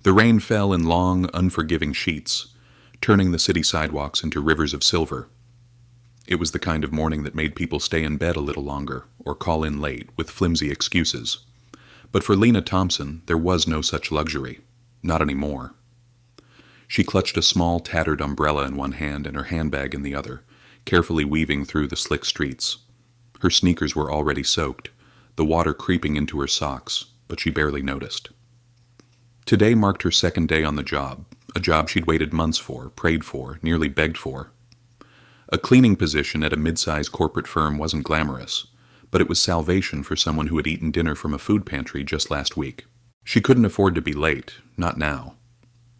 The rain fell in long, unforgiving sheets, turning the city sidewalks into rivers of silver. It was the kind of morning that made people stay in bed a little longer or call in late with flimsy excuses. But for Lena Thompson, there was no such luxury. Not anymore. She clutched a small, tattered umbrella in one hand and her handbag in the other, carefully weaving through the slick streets. Her sneakers were already soaked, the water creeping into her socks, but she barely noticed. Today marked her second day on the job, a job she'd waited months for, prayed for, nearly begged for. A cleaning position at a mid-sized corporate firm wasn't glamorous, but it was salvation for someone who had eaten dinner from a food pantry just last week. She couldn't afford to be late, not now.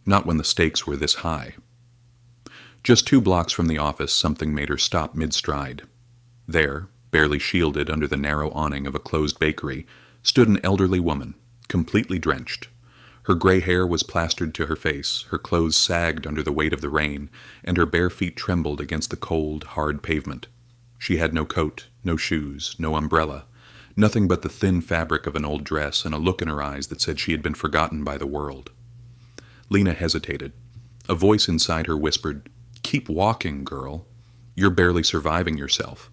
Not when the stakes were this high. Just 2 blocks from the office, something made her stop mid-stride. There, barely shielded under the narrow awning of a closed bakery, stood an elderly woman, completely drenched. Her gray hair was plastered to her face, her clothes sagged under the weight of the rain, and her bare feet trembled against the cold, hard pavement. She had no coat, no shoes, no umbrella, nothing but the thin fabric of an old dress and a look in her eyes that said she had been forgotten by the world. Lena hesitated. A voice inside her whispered, "Keep walking, girl. You're barely surviving yourself."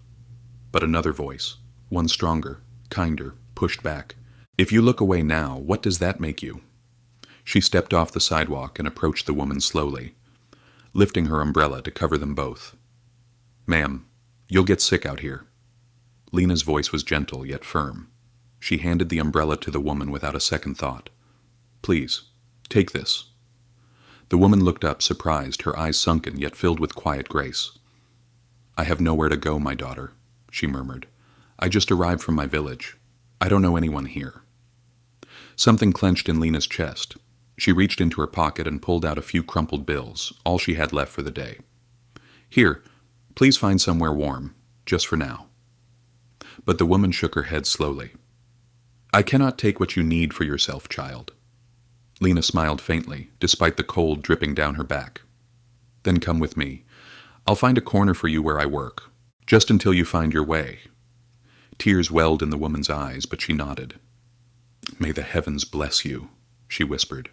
But another voice, one stronger, kinder, pushed back. "If you look away now, what does that make you?" She stepped off the sidewalk and approached the woman slowly, lifting her umbrella to cover them both. "Ma'am, you'll get sick out here." Lena's voice was gentle yet firm. She handed the umbrella to the woman without a second thought. "Please, take this." The woman looked up, surprised, her eyes sunken yet filled with quiet grace. "I have nowhere to go, my daughter," she murmured. "I just arrived from my village. I don't know anyone here." Something clenched in Lena's chest. She reached into her pocket and pulled out a few crumpled bills, all she had left for the day. "Here, please find somewhere warm, just for now." But the woman shook her head slowly. "I cannot take what you need for yourself, child." Lena smiled faintly, despite the cold dripping down her back. "Then come with me. I'll find a corner for you where I work, just until you find your way." Tears welled in the woman's eyes, but she nodded. "May the heavens bless you," she whispered.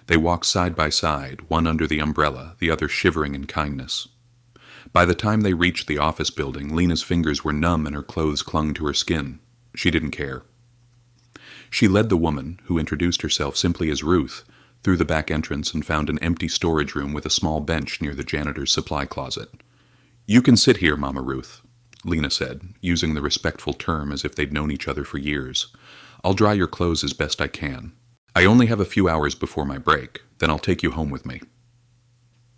They walked side by side, one under the umbrella, the other shivering in kindness. By the time they reached the office building, Lena's fingers were numb and her clothes clung to her skin. She didn't care. She led the woman, who introduced herself simply as Ruth, through the back entrance and found an empty storage room with a small bench near the janitor's supply closet. "You can sit here, Mama Ruth," Lena said, using the respectful term as if they'd known each other for years. "I'll dry your clothes as best I can. I only have a few hours before my break, then I'll take you home with me."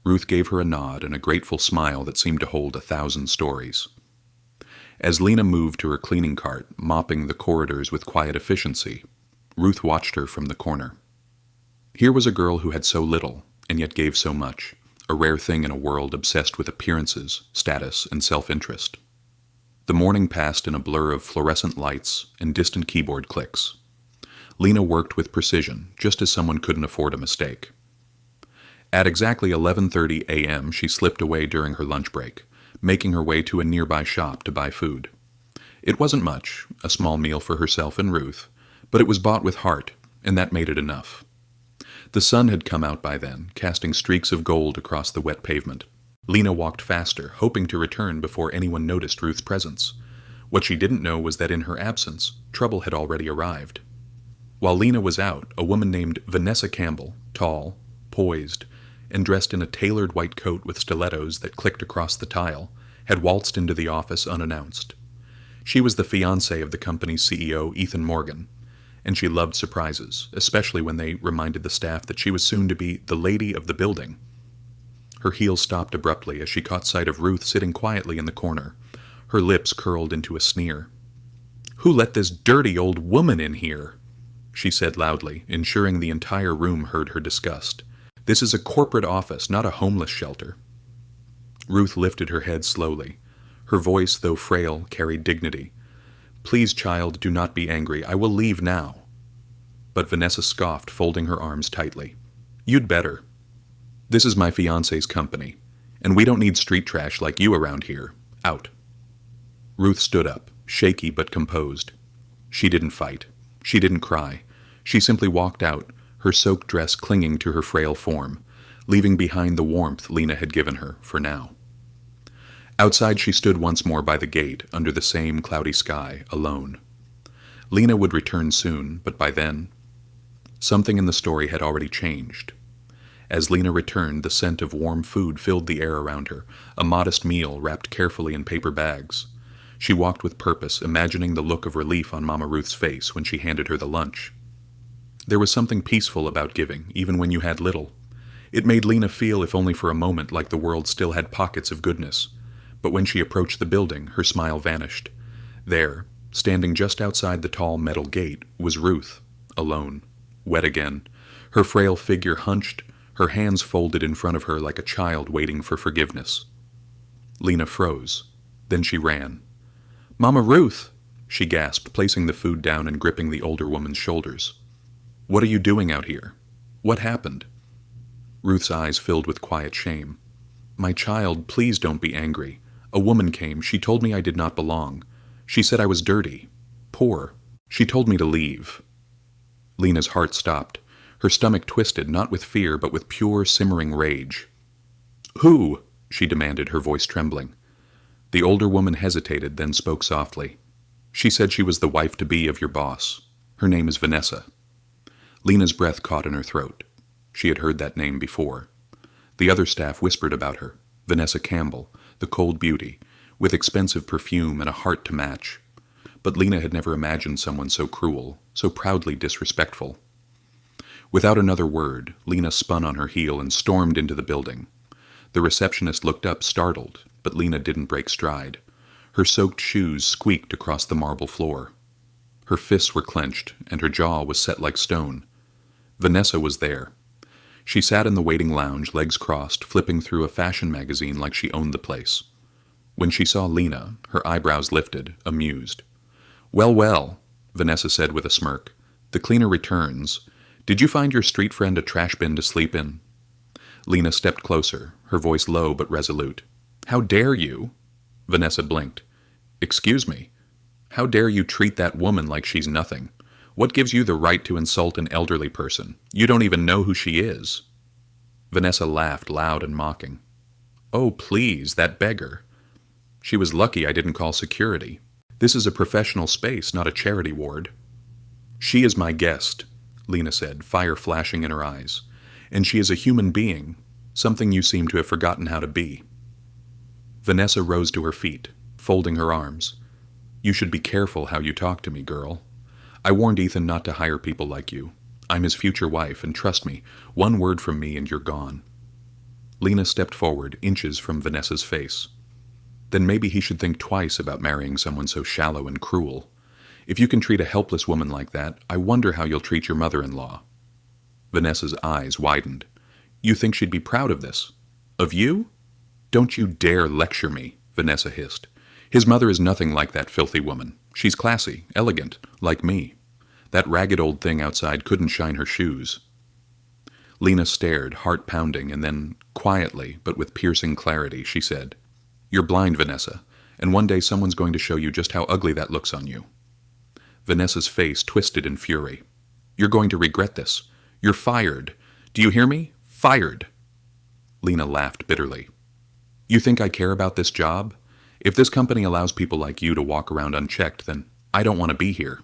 Ruth gave her a nod and a grateful smile that seemed to hold 1,000 stories. As Lena moved to her cleaning cart, mopping the corridors with quiet efficiency, Ruth watched her from the corner. Here was a girl who had so little, and yet gave so much, a rare thing in a world obsessed with appearances, status, and self-interest. The morning passed in a blur of fluorescent lights and distant keyboard clicks. Lena worked with precision, just as someone couldn't afford a mistake. At exactly 11:30 a.m., she slipped away during her lunch break, making her way to a nearby shop to buy food. It wasn't much, a small meal for herself and Ruth, but it was bought with heart, and that made it enough. The sun had come out by then, casting streaks of gold across the wet pavement. Lena walked faster, hoping to return before anyone noticed Ruth's presence. What she didn't know was that in her absence, trouble had already arrived. While Lena was out, a woman named Vanessa Campbell, tall, poised, and dressed in a tailored white coat with stilettos that clicked across the tile, had waltzed into the office unannounced. She was the fiancée of the company's CEO, Ethan Morgan, and she loved surprises, especially when they reminded the staff that she was soon to be the lady of the building. Her heels stopped abruptly as she caught sight of Ruth sitting quietly in the corner, her lips curled into a sneer. "Who let this dirty old woman in here?" she said loudly, ensuring the entire room heard her disgust. "This is a corporate office, not a homeless shelter." Ruth lifted her head slowly. Her voice, though frail, carried dignity. "Please, child, do not be angry. I will leave now." But Vanessa scoffed, folding her arms tightly. "You'd better. This is my fiancé's company, and we don't need street trash like you around here. Out." Ruth stood up, shaky but composed. She didn't fight. She didn't cry. She simply walked out, her soaked dress clinging to her frail form, leaving behind the warmth Lena had given her, for now. Outside she stood once more by the gate, under the same cloudy sky, alone. Lena would return soon, but by then... Something in the story had already changed. As Lena returned, the scent of warm food filled the air around her, a modest meal wrapped carefully in paper bags. She walked with purpose, imagining the look of relief on Mama Ruth's face when she handed her the lunch. There was something peaceful about giving, even when you had little. It made Lena feel, if only for a moment, like the world still had pockets of goodness. But when she approached the building, her smile vanished. There, standing just outside the tall metal gate, was Ruth, alone, wet again, her frail figure hunched, her hands folded in front of her like a child waiting for forgiveness. Lena froze. Then she ran. "Mama Ruth!" she gasped, placing the food down and gripping the older woman's shoulders. "What are you doing out here? What happened?" Ruth's eyes filled with quiet shame. "My child, please don't be angry. A woman came. She told me I did not belong. She said I was dirty. Poor. She told me to leave." Lena's heart stopped. Her stomach twisted, not with fear, but with pure, simmering rage. "Who?" she demanded, her voice trembling. The older woman hesitated, then spoke softly. "She said she was the wife-to-be of your boss. Her name is Vanessa." Lena's breath caught in her throat. She had heard that name before. The other staff whispered about her. Vanessa Campbell, the cold beauty, with expensive perfume and a heart to match. But Lena had never imagined someone so cruel, so proudly disrespectful. Without another word, Lena spun on her heel and stormed into the building. The receptionist looked up, startled, but Lena didn't break stride. Her soaked shoes squeaked across the marble floor. Her fists were clenched, and her jaw was set like stone. Vanessa was there. She sat in the waiting lounge, legs crossed, flipping through a fashion magazine like she owned the place. When she saw Lena, her eyebrows lifted, amused. "Well, well," Vanessa said with a smirk. "The cleaner returns. Did you find your street friend a trash bin to sleep in?" Lena stepped closer, her voice low but resolute. "How dare you?" Vanessa blinked. "Excuse me. How dare you treat that woman like she's nothing? What gives you the right to insult an elderly person? You don't even know who she is." Vanessa laughed, loud and mocking. "Oh, please, that beggar. She was lucky I didn't call security. This is a professional space, not a charity ward." "She is my guest," Lena said, fire flashing in her eyes. "And she is a human being, something you seem to have forgotten how to be." Vanessa rose to her feet, folding her arms. "You should be careful how you talk to me, girl. I warned Ethan not to hire people like you. I'm his future wife, and trust me, one word from me and you're gone." Lena stepped forward, inches from Vanessa's face. "Then maybe he should think twice about marrying someone so shallow and cruel. If you can treat a helpless woman like that, I wonder how you'll treat your mother-in-law." Vanessa's eyes widened. "You think she'd be proud of this? Of you?" "Don't you dare lecture me," Vanessa hissed. "His mother is nothing like that filthy woman. She's classy, elegant, like me. That ragged old thing outside couldn't shine her shoes." Lena stared, heart pounding, and then, quietly, but with piercing clarity, she said, "You're blind, Vanessa, and one day someone's going to show you just how ugly that looks on you." Vanessa's face twisted in fury. "You're going to regret this. You're fired. Do you hear me? Fired." Lena laughed bitterly. "You think I care about this job? If this company allows people like you to walk around unchecked, then I don't want to be here."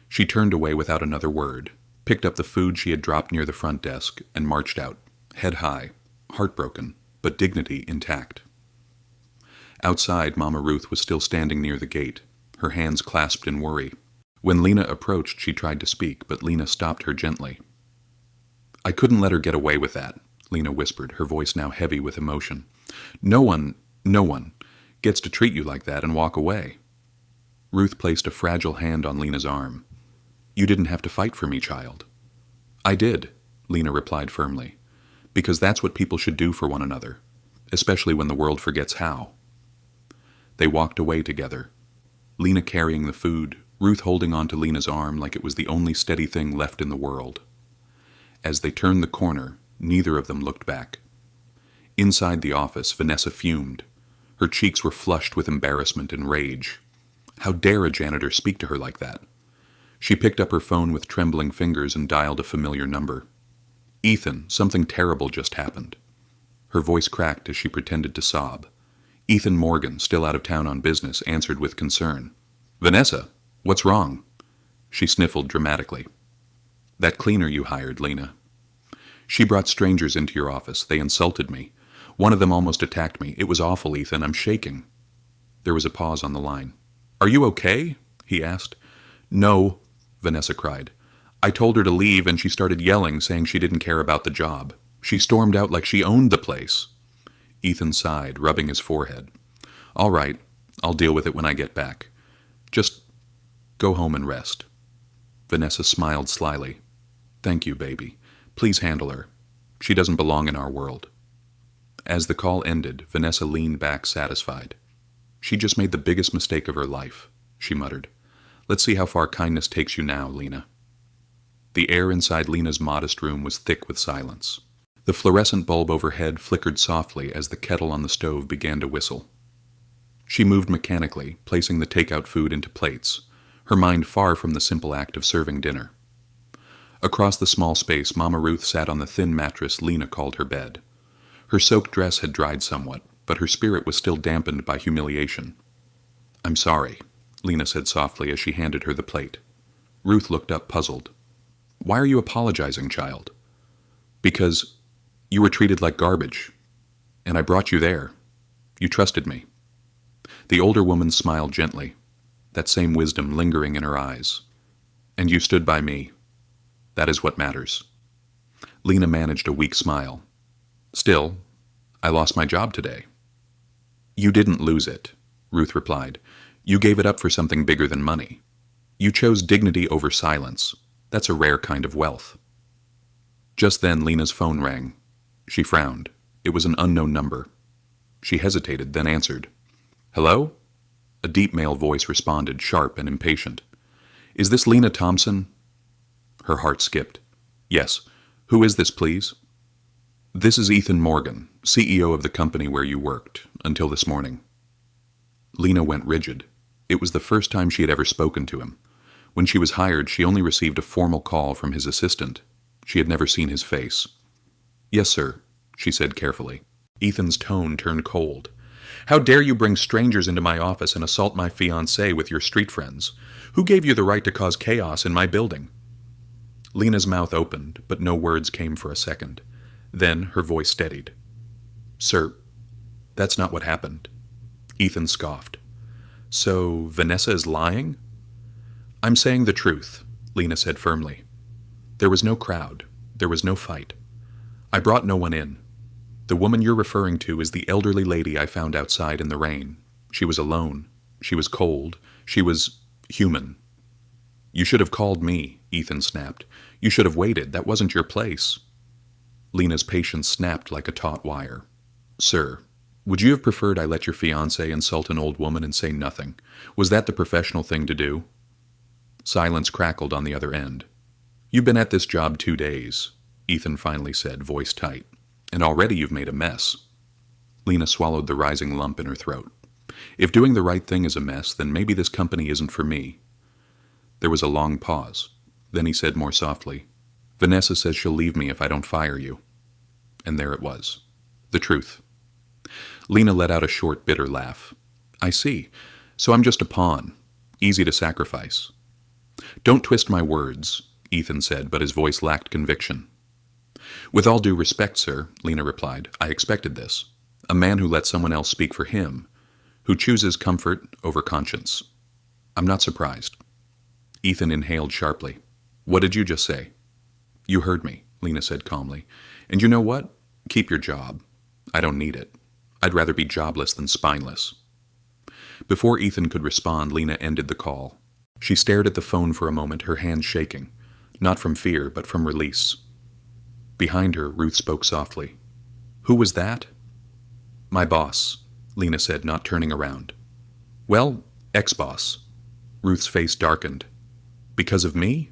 She turned away without another word, picked up the food she had dropped near the front desk, and marched out, head high, heartbroken, but dignity intact. Outside, Mama Ruth was still standing near the gate, her hands clasped in worry. When Lena approached, she tried to speak, but Lena stopped her gently. "I couldn't let her get away with that," Lena whispered, her voice now heavy with emotion. No one gets to treat you like that and walk away." Ruth placed a fragile hand on Lena's arm. "You didn't have to fight for me, child." "I did," Lena replied firmly, "because that's what people should do for one another, especially when the world forgets how." They walked away together, Lena carrying the food, Ruth holding on to Lena's arm like it was the only steady thing left in the world. As they turned the corner, neither of them looked back. Inside the office, Vanessa fumed. Her cheeks were flushed with embarrassment and rage. How dare a janitor speak to her like that? She picked up her phone with trembling fingers and dialed a familiar number. "Ethan, something terrible just happened." Her voice cracked as she pretended to sob. Ethan Morgan, still out of town on business, answered with concern. "Vanessa, what's wrong?" She sniffled dramatically. "That cleaner you hired, Lena. She brought strangers into your office. They insulted me. One of them almost attacked me. It was awful, Ethan. I'm shaking." There was a pause on the line. "Are you okay?" he asked. "No," Vanessa cried. "I told her to leave and she started yelling, saying she didn't care about the job. She stormed out like she owned the place." Ethan sighed, rubbing his forehead. "All right, I'll deal with it when I get back. Just go home and rest." Vanessa smiled slyly. "Thank you, baby. Please handle her. She doesn't belong in our world." As the call ended, Vanessa leaned back satisfied. "She just made the biggest mistake of her life," she muttered. "Let's see how far kindness takes you now, Lena." The air inside Lena's modest room was thick with silence. The fluorescent bulb overhead flickered softly as the kettle on the stove began to whistle. She moved mechanically, placing the takeout food into plates, her mind far from the simple act of serving dinner. Across the small space, Mama Ruth sat on the thin mattress Lena called her bed. Her soaked dress had dried somewhat, but her spirit was still dampened by humiliation. "I'm sorry," Lena said softly as she handed her the plate. Ruth looked up, puzzled. "Why are you apologizing, child?" "Because you were treated like garbage, and I brought you there. You trusted me." The older woman smiled gently, that same wisdom lingering in her eyes. "And you stood by me. That is what matters." Lena managed a weak smile. "Still, I lost my job today." "You didn't lose it," Ruth replied. "You gave it up for something bigger than money. You chose dignity over silence. That's a rare kind of wealth." Just then Lena's phone rang. She frowned. It was an unknown number. She hesitated, then answered. "Hello?" A deep male voice responded, sharp and impatient. "Is this Lena Thompson?" Her heart skipped. "Yes. Who is this, please?" "This is Ethan Morgan, CEO of the company where you worked, until this morning." Lena went rigid. It was the first time she had ever spoken to him. When she was hired, she only received a formal call from his assistant. She had never seen his face. "Yes, sir," she said carefully. Ethan's tone turned cold. "How dare you bring strangers into my office and assault my fiancée with your street friends? Who gave you the right to cause chaos in my building?" Lena's mouth opened, but no words came for a second. Then her voice steadied. "Sir, that's not what happened." Ethan scoffed. "So Vanessa is lying?" "I'm saying the truth," Lena said firmly. "There was no crowd. There was no fight. I brought no one in. The woman you're referring to is the elderly lady I found outside in the rain. She was alone. She was cold. She was human." "You should have called me," Ethan snapped. "You should have waited. That wasn't your place." Lena's patience snapped like a taut wire. "Sir, would you have preferred I let your fiancé insult an old woman and say nothing? Was that the professional thing to do?" Silence crackled on the other end. "You've been at this job 2 days," Ethan finally said, voice tight. "And already you've made a mess." Lena swallowed the rising lump in her throat. If doing the right thing is a mess, then maybe this company isn't for me. There was a long pause. Then he said more softly, "Vanessa says she'll leave me if I don't fire you." And there it was. The truth. Lena let out a short, bitter laugh. "I see. So I'm just a pawn. Easy to sacrifice." "Don't twist my words," Ethan said, but his voice lacked conviction. "With all due respect, sir," Lena replied, "I expected this. A man who lets someone else speak for him, who chooses comfort over conscience. I'm not surprised." Ethan inhaled sharply. "What did you just say?" "You heard me," Lena said calmly. "And you know what? Keep your job. I don't need it. I'd rather be jobless than spineless." Before Ethan could respond, Lena ended the call. She stared at the phone for a moment, her hands shaking, not from fear, but from release. Behind her, Ruth spoke softly. "Who was that?" "My boss," Lena said, not turning around. "Well, ex-boss." Ruth's face darkened. "Because of me?"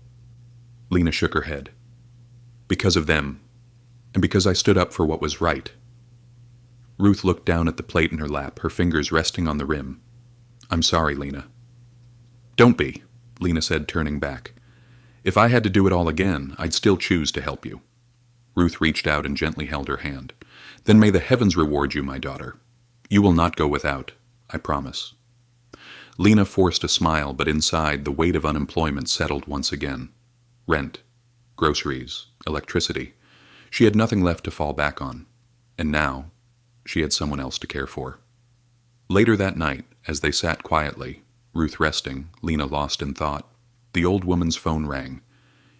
Lena shook her head. "Because of them. And because I stood up for what was right." Ruth looked down at the plate in her lap, her fingers resting on the rim. "I'm sorry, Lena." "Don't be," Lena said, turning back. If I had to do it all again, I'd still choose to help you. Ruth reached out and gently held her hand. Then may the heavens reward you, my daughter. You will not go without, I promise. Lena forced a smile, but inside the weight of unemployment settled once again. Rent, groceries, electricity. She had nothing left to fall back on. And now, she had someone else to care for. Later that night, as they sat quietly, Ruth resting, Lena lost in thought, the old woman's phone rang.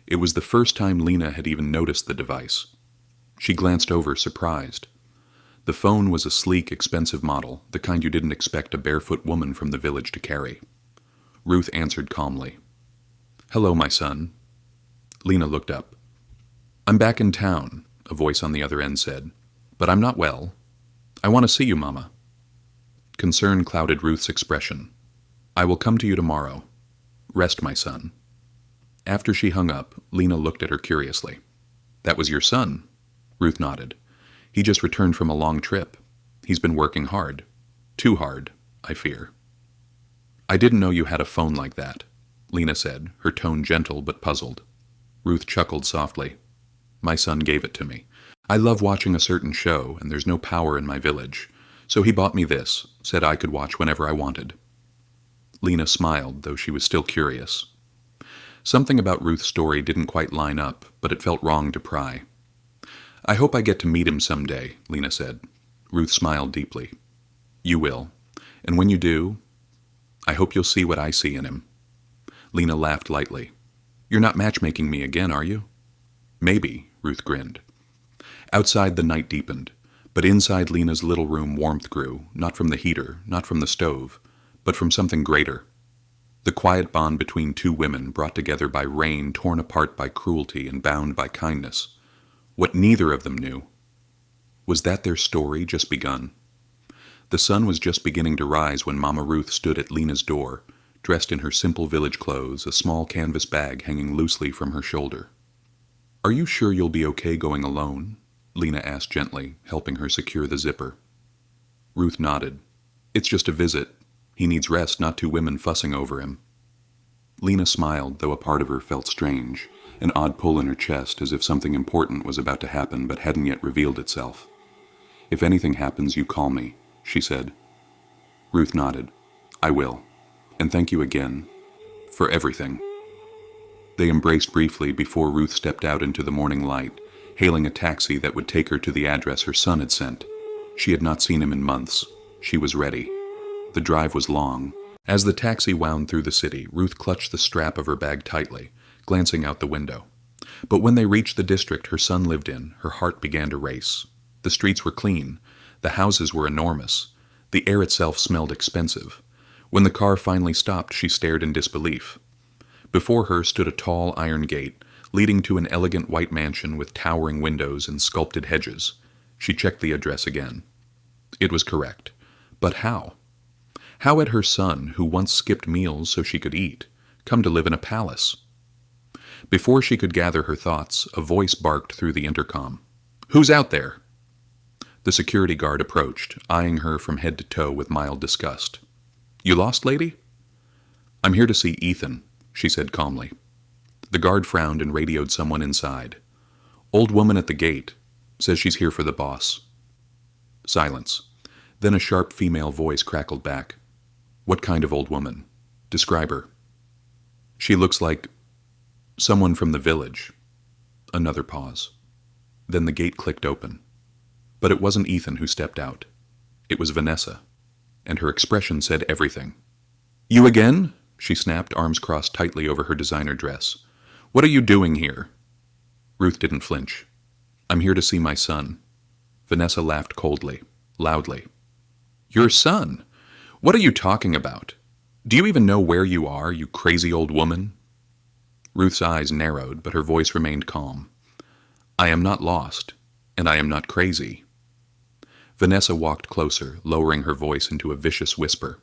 It was the first time Lena had even noticed the device. She glanced over, surprised. The phone was a sleek, expensive model, the kind you didn't expect a barefoot woman from the village to carry. Ruth answered calmly. Hello, my son. Lena looked up. I'm back in town, a voice on the other end said. But I'm not well. I want to see you, Mama. Concern clouded Ruth's expression. I will come to you tomorrow. Rest, my son. After she hung up, Lena looked at her curiously. That was your son? Ruth nodded. He just returned from a long trip. He's been working hard. Too hard, I fear. I didn't know you had a phone like that, Lena said, her tone gentle but puzzled. Ruth chuckled softly. My son gave it to me. I love watching a certain show, and there's no power in my village. So he bought me this, said I could watch whenever I wanted. Lena smiled, though she was still curious. Something about Ruth's story didn't quite line up, but it felt wrong to pry. I hope I get to meet him someday, Lena said. Ruth smiled deeply. You will. And when you do, I hope you'll see what I see in him. Lena laughed lightly. You're not matchmaking me again, are you? Maybe, Ruth grinned. Outside the night deepened, but inside Lena's little room warmth grew, not from the heater, not from the stove, but from something greater. The quiet bond between two women brought together by rain, torn apart by cruelty, and bound by kindness. What neither of them knew. Was that their story just begun? The sun was just beginning to rise when Mama Ruth stood at Lena's door, dressed in her simple village clothes, a small canvas bag hanging loosely from her shoulder. Are you sure you'll be okay going alone? Lena asked gently, helping her secure the zipper. Ruth nodded. It's just a visit. He needs rest, not two women fussing over him. Lena smiled, though a part of her felt strange, an odd pull in her chest as if something important was about to happen but hadn't yet revealed itself. If anything happens, you call me, she said. Ruth nodded. I will. And thank you again. For everything. They embraced briefly before Ruth stepped out into the morning light, hailing a taxi that would take her to the address her son had sent. She had not seen him in months. She was ready. The drive was long. As the taxi wound through the city, Ruth clutched the strap of her bag tightly, glancing out the window. But when they reached the district her son lived in, her heart began to race. The streets were clean. The houses were enormous. The air itself smelled expensive. When the car finally stopped, she stared in disbelief. Before her stood a tall iron gate, leading to an elegant white mansion with towering windows and sculpted hedges. She checked the address again. It was correct. But how? How had her son, who once skipped meals so she could eat, come to live in a palace? Before she could gather her thoughts, a voice barked through the intercom. Who's out there? The security guard approached, eyeing her from head to toe with mild disgust. You lost, lady? I'm here to see Ethan, she said calmly. The guard frowned and radioed someone inside. Old woman at the gate. Says she's here for the boss. Silence. Then a sharp female voice crackled back. What kind of old woman? Describe her. She looks like someone from the village. Another pause. Then the gate clicked open. But it wasn't Ethan who stepped out. It was Vanessa. And her expression said everything. You again? She snapped, arms crossed tightly over her designer dress. What are you doing here? Ruth didn't flinch. I'm here to see my son. Vanessa laughed coldly, loudly. Your son? What are you talking about? Do you even know where you are, you crazy old woman? Ruth's eyes narrowed, but her voice remained calm. I am not lost, and I am not crazy. Vanessa walked closer, lowering her voice into a vicious whisper.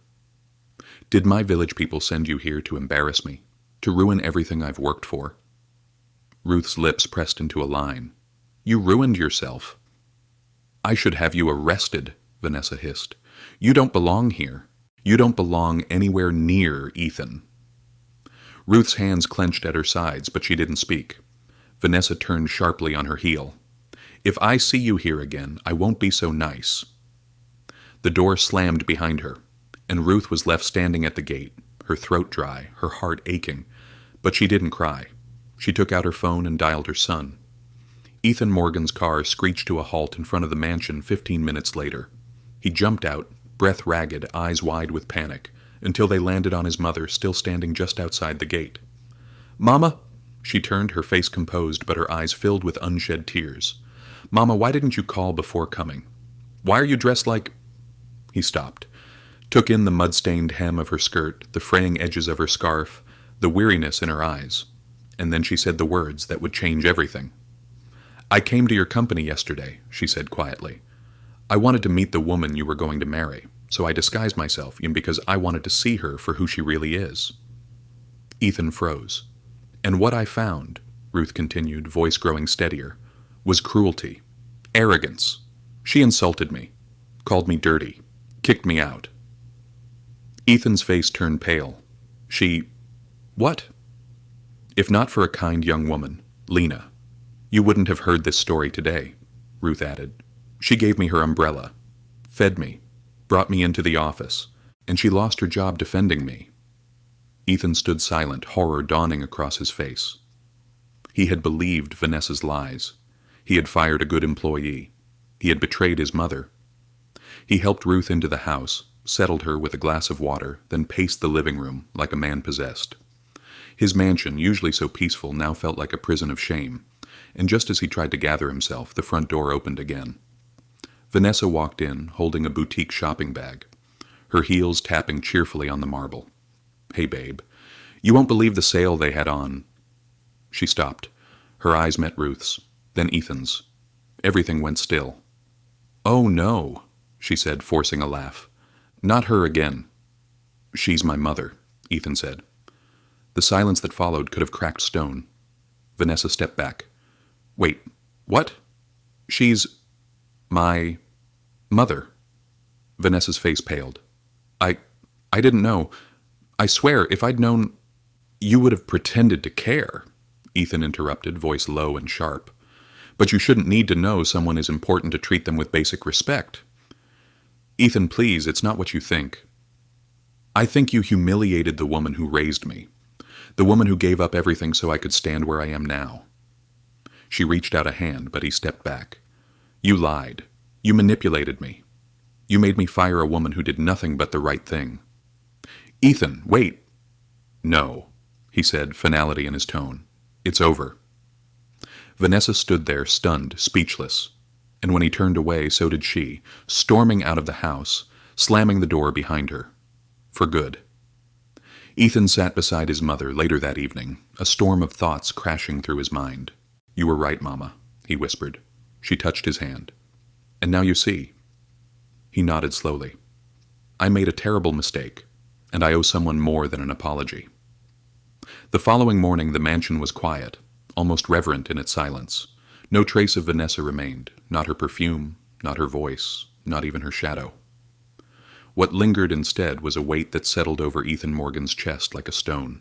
Did my village people send you here to embarrass me, to ruin everything I've worked for? Ruth's lips pressed into a line. You ruined yourself. I should have you arrested, Vanessa hissed. You don't belong here. You don't belong anywhere near Ethan. Ruth's hands clenched at her sides, but she didn't speak. Vanessa turned sharply on her heel. "If I see you here again, I won't be so nice." The door slammed behind her, and Ruth was left standing at the gate, her throat dry, her heart aching, but she didn't cry. She took out her phone and dialed her son. Ethan Morgan's car screeched to a halt in front of the mansion 15 minutes later. He jumped out, breath ragged, eyes wide with panic, until they landed on his mother still standing just outside the gate. "Mama?" She turned, her face composed, but her eyes filled with unshed tears. "Mama, why didn't you call before coming? Why are you dressed like—" He stopped, took in the mud-stained hem of her skirt, the fraying edges of her scarf, the weariness in her eyes, and then she said the words that would change everything. "I came to your company yesterday," she said quietly. "I wanted to meet the woman you were going to marry, so I disguised myself because I wanted to see her for who she really is." Ethan froze. "And what I found," Ruth continued, voice growing steadier, "was cruelty, arrogance. She insulted me, called me dirty, kicked me out." Ethan's face turned pale. What? "If not for a kind young woman, Lena, you wouldn't have heard this story today," Ruth added. "She gave me her umbrella, fed me, brought me into the office, and she lost her job defending me." Ethan stood silent, horror dawning across his face. He had believed Vanessa's lies. He had fired a good employee. He had betrayed his mother. He helped Ruth into the house, settled her with a glass of water, then paced the living room like a man possessed. His mansion, usually so peaceful, now felt like a prison of shame, and just as he tried to gather himself, the front door opened again. Vanessa walked in, holding a boutique shopping bag, her heels tapping cheerfully on the marble. "Hey, babe, you won't believe the sale they had on—" She stopped. Her eyes met Ruth's, then Ethan's. Everything went still. "Oh, no," she said, forcing a laugh. "Not her again." "She's my mother," Ethan said. The silence that followed could have cracked stone. Vanessa stepped back. "Wait, what?" "She's my mother." Vanessa's face paled. I didn't know. I swear, if I'd known—" "You would have pretended to care," Ethan interrupted, voice low and sharp. "But you shouldn't need to know someone is important to treat them with basic respect." "Ethan, please, it's not what you think. I think you humiliated the woman who raised me, the woman who gave up everything so I could stand where I am now." She reached out a hand, but he stepped back. "You lied. You manipulated me. You made me fire a woman who did nothing but the right thing." "Ethan, wait." "No," he said, finality in his tone. "It's over." Vanessa stood there, stunned, speechless, and when he turned away, so did she, storming out of the house, slamming the door behind her. For good. Ethan sat beside his mother later that evening, a storm of thoughts crashing through his mind. "You were right, Mama," he whispered. She touched his hand. "And now you see." He nodded slowly. "I made a terrible mistake, and I owe someone more than an apology." The following morning the mansion was quiet, almost reverent in its silence. No trace of Vanessa remained, not her perfume, not her voice, not even her shadow. What lingered instead was a weight that settled over Ethan Morgan's chest like a stone.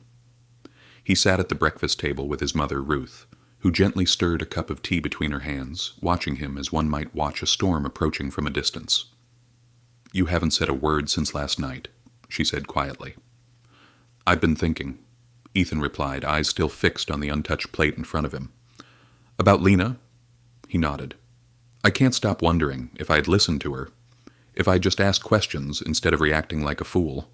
He sat at the breakfast table with his mother, Ruth, who gently stirred a cup of tea between her hands, watching him as one might watch a storm approaching from a distance. "You haven't said a word since last night," she said quietly. "I've been thinking," Ethan replied, eyes still fixed on the untouched plate in front of him. "About Lena?" He nodded. "I can't stop wondering if I'd listened to her, if I'd just asked questions instead of reacting like a fool."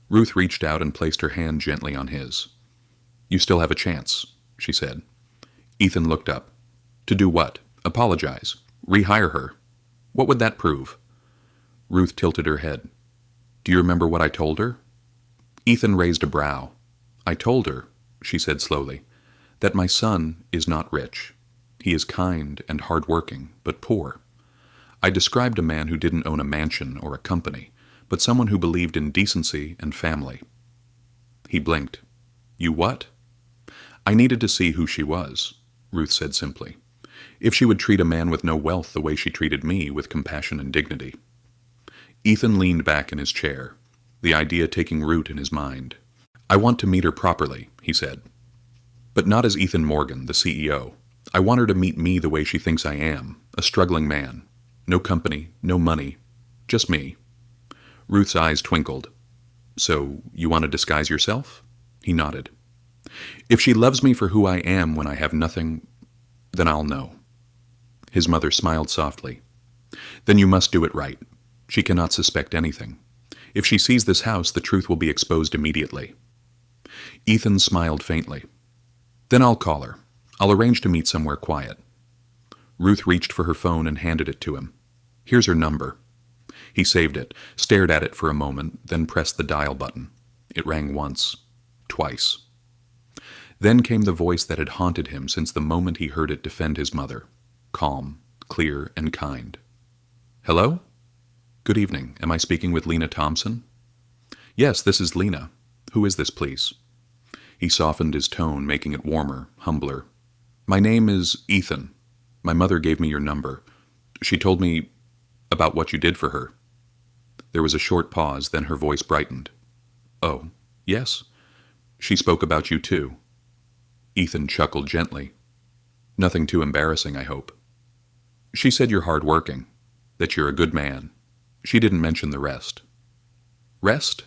Ruth reached out and placed her hand gently on his. "You still have a chance," she said. Ethan looked up. "To do what? Apologize? Rehire her? What would that prove?" Ruth tilted her head. "Do you remember what I told her?" Ethan raised a brow. "I told her," she said slowly, "that my son is not rich. He is kind and hard-working, but poor. I described a man who didn't own a mansion or a company, but someone who believed in decency and family." He blinked. "You what?" "I needed to see who she was," Ruth said simply. "If she would treat a man with no wealth the way she treated me, with compassion and dignity." Ethan leaned back in his chair, the idea taking root in his mind. I want to meet her properly, he said. But not as Ethan Morgan, the CEO. I want her to meet me the way she thinks I am, a struggling man. No company, no money, just me. Ruth's eyes twinkled. So, you want to disguise yourself? He nodded. If she loves me for who I am when I have nothing, then I'll know. His mother smiled softly. Then you must do it right. She cannot suspect anything. If she sees this house, the truth will be exposed immediately. Ethan smiled faintly. Then I'll call her. I'll arrange to meet somewhere quiet. Ruth reached for her phone and handed it to him. Here's her number. He saved it, stared at it for a moment, then pressed the dial button. It rang once, twice. Then came the voice that had haunted him since the moment he heard it defend his mother. Calm, clear, and kind. Hello? Good evening. Am I speaking with Lena Thompson? Yes, this is Lena. Who is this, please? He softened his tone, making it warmer, humbler. My name is Ethan. My mother gave me your number. She told me about what you did for her. There was a short pause, then her voice brightened. Oh, yes? She spoke about you too. Ethan chuckled gently. Nothing too embarrassing, I hope. She said you're hard-working, that you're a good man. She didn't mention the rest. Rest?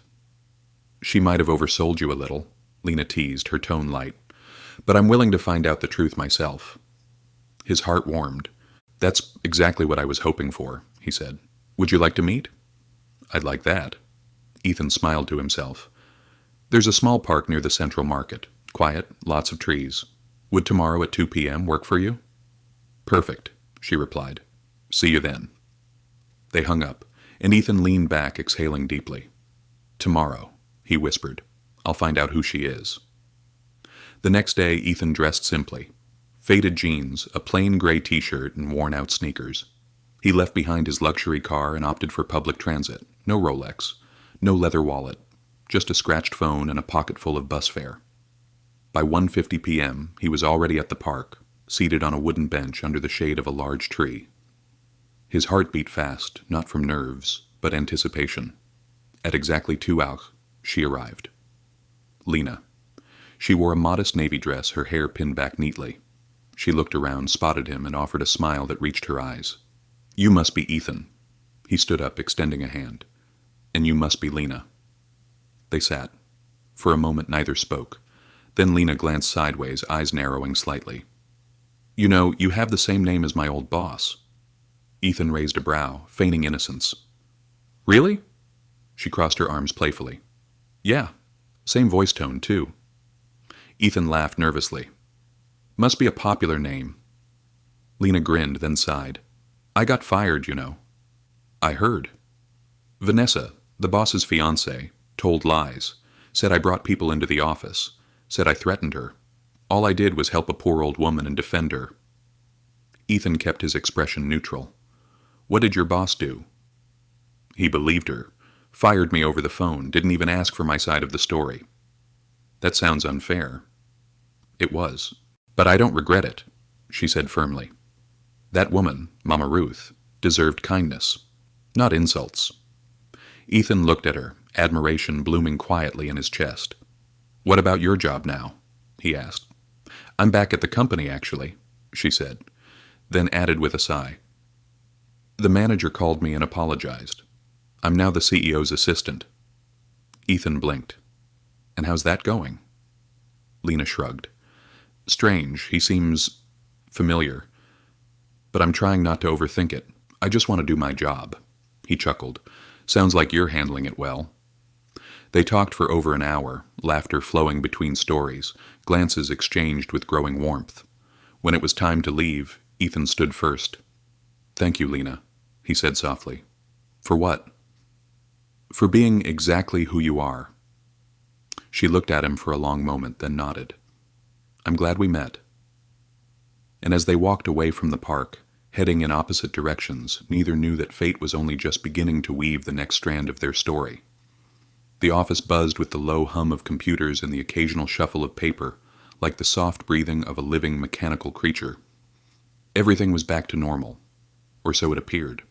She might have oversold you a little, Lena teased, her tone light. But I'm willing to find out the truth myself. His heart warmed. That's exactly what I was hoping for, he said. Would you like to meet? I'd like that. Ethan smiled to himself. There's a small park near the Central Market. Quiet, lots of trees. Would tomorrow at 2 p.m. work for you? Perfect, she replied. See you then. They hung up, and Ethan leaned back, exhaling deeply. Tomorrow, he whispered. I'll find out who she is. The next day, Ethan dressed simply. Faded jeans, a plain gray t-shirt, and worn-out sneakers. He left behind his luxury car and opted for public transit. No Rolex, no leather wallet, just a scratched phone and a pocket full of bus fare. By 1:50 p.m., he was already at the park, seated on a wooden bench under the shade of a large tree. His heart beat fast, not from nerves, but anticipation. At exactly 2 hours, she arrived. Lena. She wore a modest navy dress, her hair pinned back neatly. She looked around, spotted him, and offered a smile that reached her eyes. You must be Ethan. He stood up, extending a hand. And you must be Lena. They sat. For a moment, neither spoke. Then Lena glanced sideways, eyes narrowing slightly. You know, you have the same name as my old boss. Ethan raised a brow, feigning innocence. Really? She crossed her arms playfully. Yeah. Same voice tone, too. Ethan laughed nervously. Must be a popular name. Lena grinned, then sighed. I got fired, you know. I heard. Vanessa, the boss's fiancée, told lies. Said I brought people into the office. Said I threatened her. All I did was help a poor old woman and defend her. Ethan kept his expression neutral. What did your boss do? He believed her. Fired me over the phone, didn't even ask for my side of the story. That sounds unfair. It was. But I don't regret it, she said firmly. That woman, Mama Ruth, deserved kindness, not insults. Ethan looked at her, admiration blooming quietly in his chest. What about your job now? He asked. I'm back at the company, actually, she said, then added with a sigh. The manager called me and apologized. I'm now the CEO's assistant. Ethan blinked. And how's that going? Lena shrugged. Strange, he seems familiar. But I'm trying not to overthink it. I just want to do my job. He chuckled. Sounds like you're handling it well. They talked for over an hour, laughter flowing between stories, glances exchanged with growing warmth. When it was time to leave, Ethan stood first. Thank you, Lena, he said softly. For what? For being exactly who you are. She looked at him for a long moment, then nodded. I'm glad we met. And as they walked away from the park, heading in opposite directions, neither knew that fate was only just beginning to weave the next strand of their story. The office buzzed with the low hum of computers and the occasional shuffle of paper, like the soft breathing of a living mechanical creature. Everything was back to normal, or so it appeared.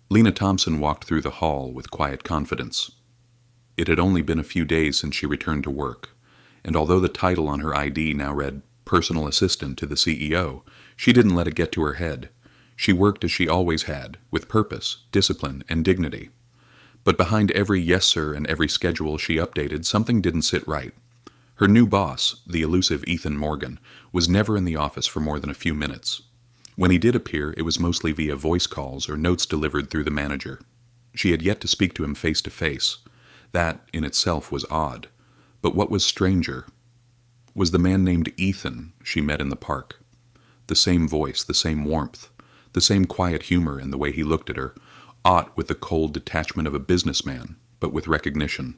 Lena Thompson walked through the hall with quiet confidence. It had only been a few days since she returned to work, and although the title on her ID now read personal assistant to the CEO, she didn't let it get to her head. She worked as she always had, with purpose, discipline, and dignity. But behind every yes sir and every schedule she updated, something didn't sit right. Her new boss, the elusive Ethan Morgan, was never in the office for more than a few minutes. When he did appear, it was mostly via voice calls or notes delivered through the manager. She had yet to speak to him face to face. That, in itself, was odd. But what was stranger was the man named Ethan she met in the park. The same voice, the same warmth, the same quiet humor in the way he looked at her, aught with the cold detachment of a businessman, but with recognition.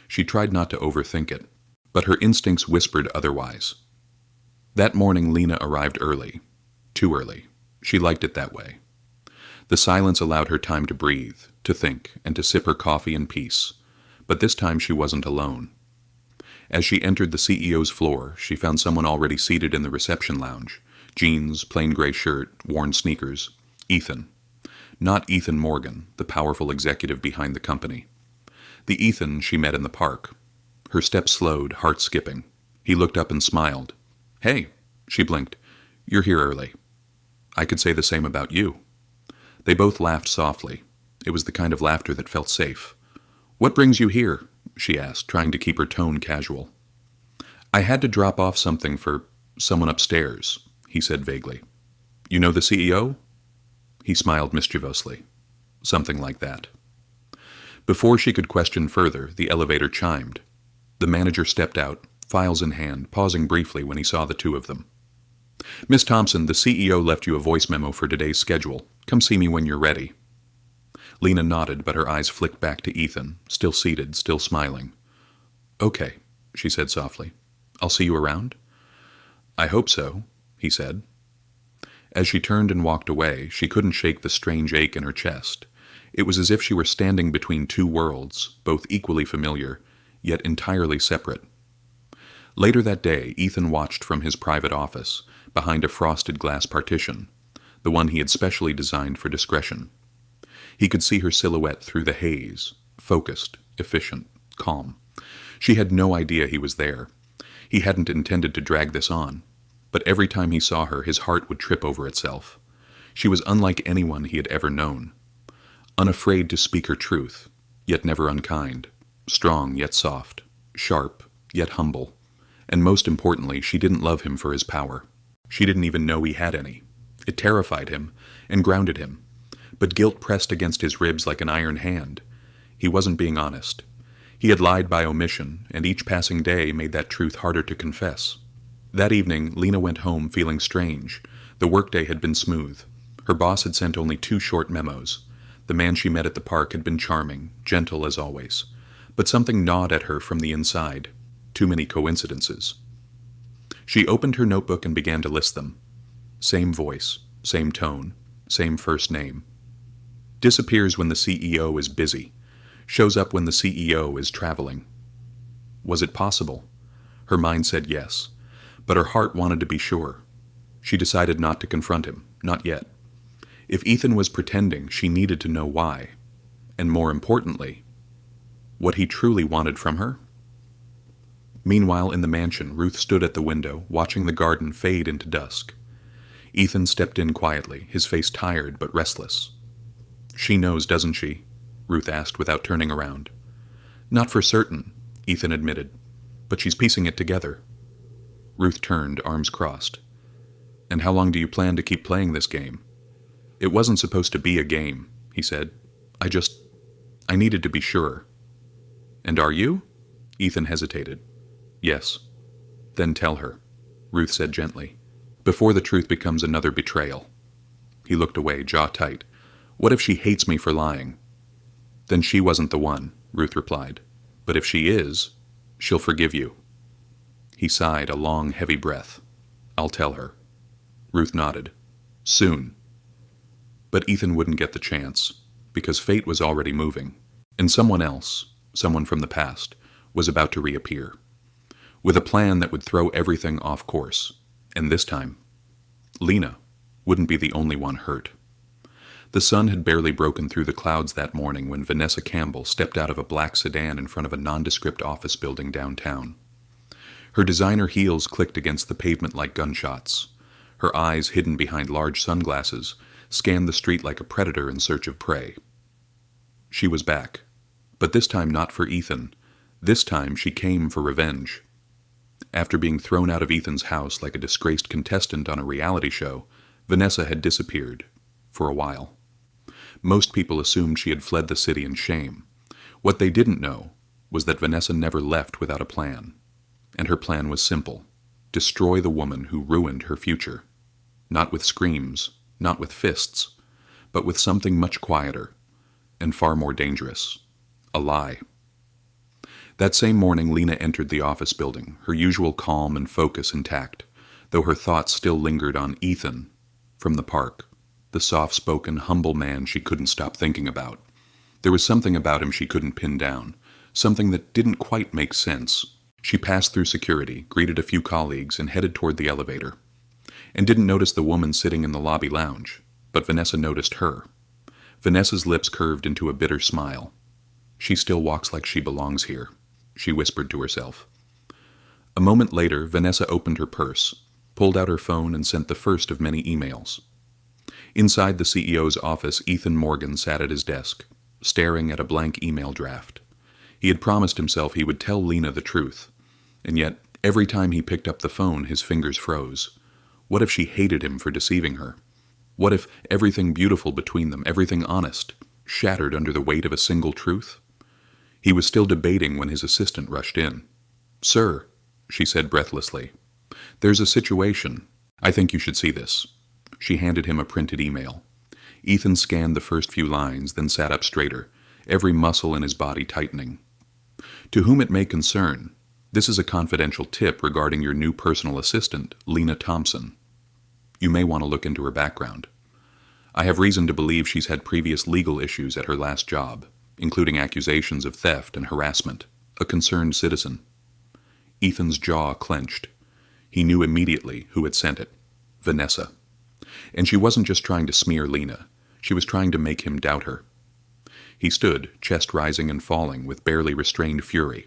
She tried not to overthink it, but her instincts whispered otherwise. That morning Lena arrived early. Too early. She liked it that way. The silence allowed her time to breathe, to think, and to sip her coffee in peace. But this time she wasn't alone. As she entered the CEO's floor, she found someone already seated in the reception lounge. Jeans, plain gray shirt, worn sneakers. Ethan. Not Ethan Morgan, the powerful executive behind the company. The Ethan she met in the park. Her steps slowed, heart skipping. He looked up and smiled. "Hey," she blinked. "You're here early." "I could say the same about you." They both laughed softly. It was the kind of laughter that felt safe. "What brings you here?" she asked, trying to keep her tone casual. "I had to drop off something for someone upstairs," he said vaguely. "You know the CEO?" He smiled mischievously. "Something like that." Before she could question further, the elevator chimed. The manager stepped out, files in hand, pausing briefly when he saw the two of them. "Miss Thompson, the CEO left you a voice memo for today's schedule. Come see me when you're ready." Lena nodded, but her eyes flicked back to Ethan, still seated, still smiling. "Okay," she said softly. "I'll see you around?" "I hope so," he said. As she turned and walked away, she couldn't shake the strange ache in her chest. It was as if she were standing between two worlds, both equally familiar, yet entirely separate. Later that day, Ethan watched from his private office, behind a frosted glass partition, the one he had specially designed for discretion. He could see her silhouette through the haze, focused, efficient, calm. She had no idea he was there. He hadn't intended to drag this on, but every time he saw her, his heart would trip over itself. She was unlike anyone he had ever known. Unafraid to speak her truth, yet never unkind. Strong, yet soft. Sharp, yet humble. And most importantly, she didn't love him for his power. She didn't even know he had any. It terrified him and grounded him. But guilt pressed against his ribs like an iron hand. He wasn't being honest. He had lied by omission, and each passing day made that truth harder to confess. That evening, Lena went home feeling strange. The workday had been smooth. Her boss had sent only 2 short memos. The man she met at the park had been charming, gentle as always. But something gnawed at her from the inside. Too many coincidences. She opened her notebook and began to list them. Same voice, same tone, same first name. Disappears when the CEO is busy. Shows up when the CEO is traveling. Was it possible? Her mind said yes, but her heart wanted to be sure. She decided not to confront him, not yet. If Ethan was pretending, she needed to know why. And more importantly, what he truly wanted from her? Meanwhile, in the mansion, Ruth stood at the window, watching the garden fade into dusk. Ethan stepped in quietly, his face tired but restless. "She knows, doesn't she?" Ruth asked without turning around. "Not for certain," Ethan admitted, "but she's piecing it together." Ruth turned, arms crossed. "And how long do you plan to keep playing this game?" "It wasn't supposed to be a game," he said. I needed to be sure." "And are you?" Ethan hesitated. "Yes." "Then tell her," Ruth said gently, "before the truth becomes another betrayal." He looked away, jaw tight. "What if she hates me for lying?" "Then she wasn't the one," Ruth replied. "But if she is, she'll forgive you." He sighed, a long, heavy breath. "I'll tell her." Ruth nodded. "Soon." But Ethan wouldn't get the chance, because fate was already moving, and someone else, someone from the past, was about to reappear, with a plan that would throw everything off course. And this time, Lena wouldn't be the only one hurt. The sun had barely broken through the clouds that morning when Vanessa Campbell stepped out of a black sedan in front of a nondescript office building downtown. Her designer heels clicked against the pavement like gunshots. Her eyes, hidden behind large sunglasses, scanned the street like a predator in search of prey. She was back, but this time not for Ethan. This time she came for revenge. After being thrown out of Ethan's house like a disgraced contestant on a reality show, Vanessa had disappeared, for a while. Most people assumed she had fled the city in shame. What they didn't know was that Vanessa never left without a plan. And her plan was simple: destroy the woman who ruined her future. Not with screams, not with fists, but with something much quieter and far more dangerous: a lie. That same morning, Lena entered the office building, her usual calm and focus intact, though her thoughts still lingered on Ethan from the park, the soft-spoken, humble man she couldn't stop thinking about. There was something about him she couldn't pin down, something that didn't quite make sense. She passed through security, greeted a few colleagues, and headed toward the elevator. And didn't notice the woman sitting in the lobby lounge, but Vanessa noticed her. Vanessa's lips curved into a bitter smile. She still walks like she belongs here, she whispered to herself. A moment later, Vanessa opened her purse, pulled out her phone, and sent the first of many emails. Inside the CEO's office, Ethan Morgan sat at his desk, staring at a blank email draft. He had promised himself he would tell Lena the truth, and yet every time he picked up the phone, his fingers froze. What if she hated him for deceiving her? What if everything beautiful between them, everything honest, shattered under the weight of a single truth? He was still debating when his assistant rushed in. "Sir," she said breathlessly, "there's a situation. I think you should see this." She handed him a printed email. Ethan scanned the first few lines, then sat up straighter, every muscle in his body tightening. "To whom it may concern, this is a confidential tip regarding your new personal assistant, Lena Thompson. You may want to look into her background. I have reason to believe she's had previous legal issues at her last job, including accusations of theft and harassment. A concerned citizen." Ethan's jaw clenched. He knew immediately who had sent it: Vanessa. And she wasn't just trying to smear Lena. She was trying to make him doubt her. He stood, chest rising and falling, with barely restrained fury.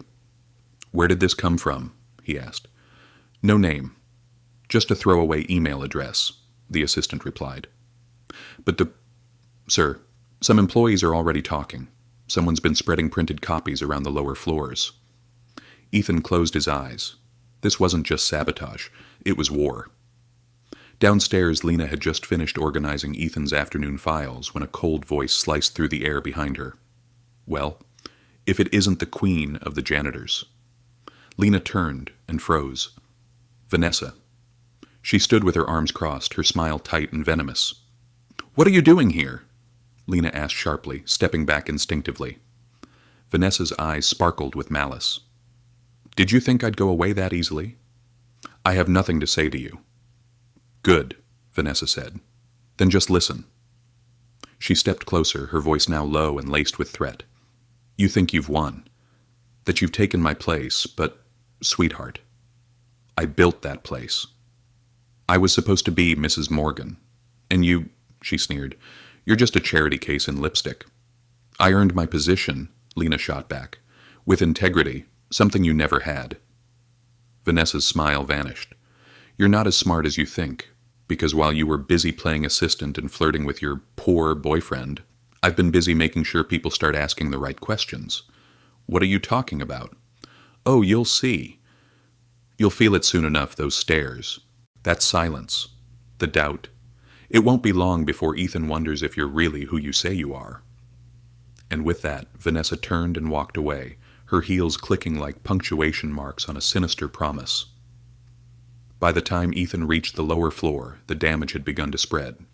"Where did this come from?" he asked. "No name. Just a throwaway email address," the assistant replied. "But Sir, some employees are already talking. Someone's been spreading printed copies around the lower floors." Ethan closed his eyes. This wasn't just sabotage. It was war. Downstairs, Lena had just finished organizing Ethan's afternoon files when a cold voice sliced through the air behind her. "Well, if it isn't the queen of the janitors." Lena turned and froze. Vanessa. She stood with her arms crossed, her smile tight and venomous. "What are you doing here?" Lena asked sharply, stepping back instinctively. Vanessa's eyes sparkled with malice. "Did you think I'd go away that easily? I have nothing to say to you." "Good," Vanessa said. "Then just listen." She stepped closer, her voice now low and laced with threat. "You think you've won, that you've taken my place, but, sweetheart, I built that place. I was supposed to be Mrs. Morgan, and you," she sneered, "you're just a charity case in lipstick. I earned my position," Lena shot back, "with integrity, something you never had." Vanessa's smile vanished. "You're not as smart as you think, because while you were busy playing assistant and flirting with your poor boyfriend, I've been busy making sure people start asking the right questions. What are you talking about? Oh, you'll see. You'll feel it soon enough, those stares, that silence, the doubt. It won't be long before Ethan wonders if you're really who you say you are." And with that, Vanessa turned and walked away, her heels clicking like punctuation marks on a sinister promise. By the time Ethan reached the lower floor, the damage had begun to spread.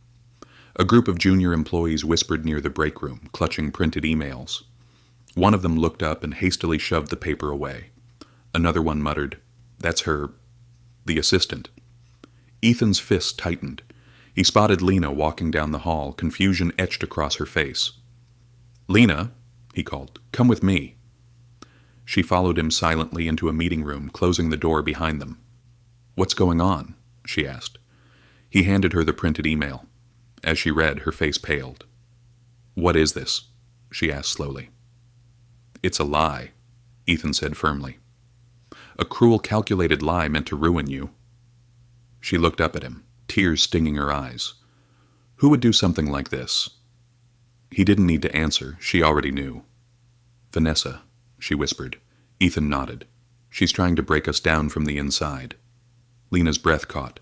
A group of junior employees whispered near the break room, clutching printed emails. One of them looked up and hastily shoved the paper away. Another one muttered, "That's her, the assistant." Ethan's fists tightened. He spotted Lena walking down the hall, confusion etched across her face. "Lena," he called, "come with me." She followed him silently into a meeting room, closing the door behind them. "What's going on?" she asked. He handed her the printed email. As she read, her face paled. "What is this?" she asked slowly. "It's a lie," Ethan said firmly. "A cruel, calculated lie meant to ruin you." She looked up at him, tears stinging her eyes. Who would do something like this? He didn't need to answer. She already knew. "Vanessa," she whispered. Ethan nodded. "She's trying to break us down from the inside." Lena's breath caught.